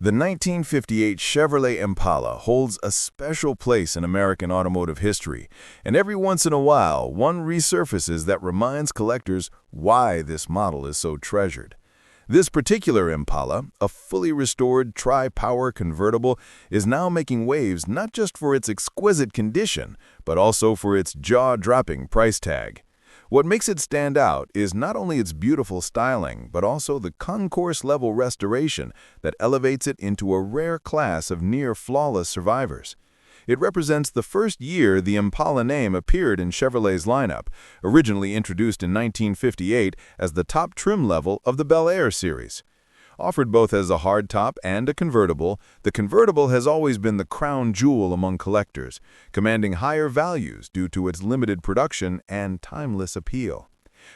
The 1958 Chevrolet Impala holds a special place in American automotive history, and every once in a while, one resurfaces that reminds collectors why this model is so treasured. This particular Impala, a fully restored tri-power convertible, is now making waves not just for its exquisite condition, but also for its jaw-dropping price tag. What makes it stand out is not only its beautiful styling, but also the concours-level restoration that elevates it into a rare class of near-flawless survivors. It represents the first year the Impala name appeared in Chevrolet's lineup, originally introduced in 1958 as the top trim level of the Bel Air series. Offered both as a hardtop and a convertible, the convertible has always been the crown jewel among collectors, commanding higher values due to its limited production and timeless appeal.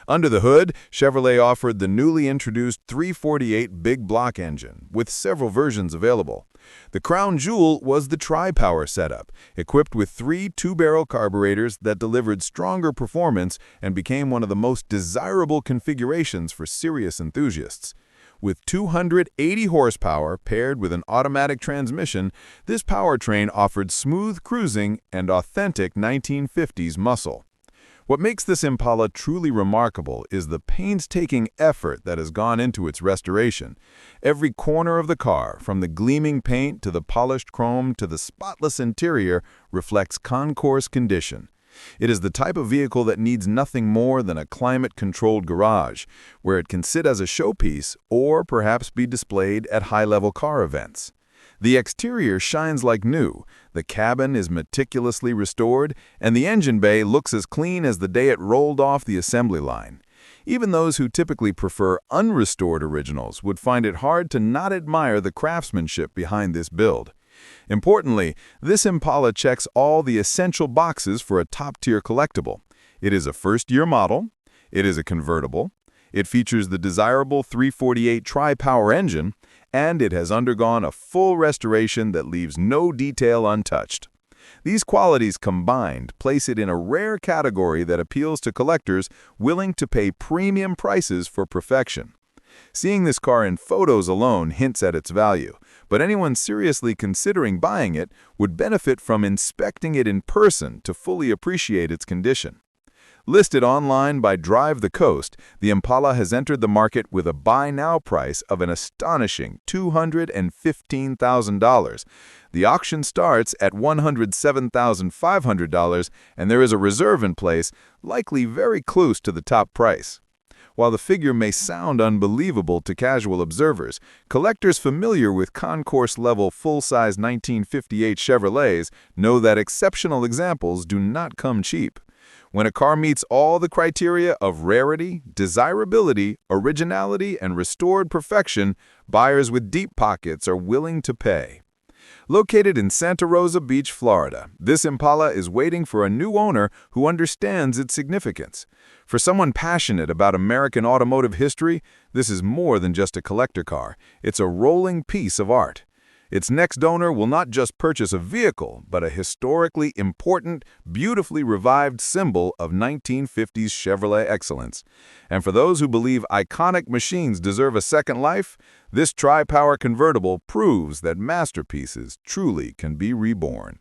Under the hood, Chevrolet offered the newly introduced 348 big block engine, with several versions available. The crown jewel was the tri-power setup, equipped with three two-barrel carburetors that delivered stronger performance and became one of the most desirable configurations for serious enthusiasts. With 280 horsepower paired with an automatic transmission, this powertrain offered smooth cruising and authentic 1950s muscle. What makes this Impala truly remarkable is the painstaking effort that has gone into its restoration. Every corner of the car, from the gleaming paint to the polished chrome to the spotless interior, reflects concours condition. It is the type of vehicle that needs nothing more than a climate-controlled garage, where it can sit as a showpiece or perhaps be displayed at high-level car events. The exterior shines like new, the cabin is meticulously restored, and the engine bay looks as clean as the day it rolled off the assembly line. Even those who typically prefer unrestored originals would find it hard to not admire the craftsmanship behind this build. Importantly, this Impala checks all the essential boxes for a top-tier collectible. It is a first-year model, it is a convertible, it features the desirable 348 tri-power engine, and it has undergone a full restoration that leaves no detail untouched. These qualities combined place it in a rare category that appeals to collectors willing to pay premium prices for perfection. Seeing this car in photos alone hints at its value, but anyone seriously considering buying it would benefit from inspecting it in person to fully appreciate its condition. Listed online by Drive the Coast, the Impala has entered the market with a buy-now price of an astonishing $215,000. The auction starts at $107,500, and there is a reserve in place, likely very close to the top price. While the figure may sound unbelievable to casual observers, collectors familiar with concours-level full-size 1958 Chevrolets know that exceptional examples do not come cheap. When a car meets all the criteria of rarity, desirability, originality, and restored perfection, buyers with deep pockets are willing to pay. Located in Santa Rosa Beach, Florida, this Impala is waiting for a new owner who understands its significance. For someone passionate about American automotive history, this is more than just a collector car. It's a rolling piece of art. Its next owner will not just purchase a vehicle, but a historically important, beautifully revived symbol of 1950s Chevrolet excellence. And for those who believe iconic machines deserve a second life, this tri-power convertible proves that masterpieces truly can be reborn.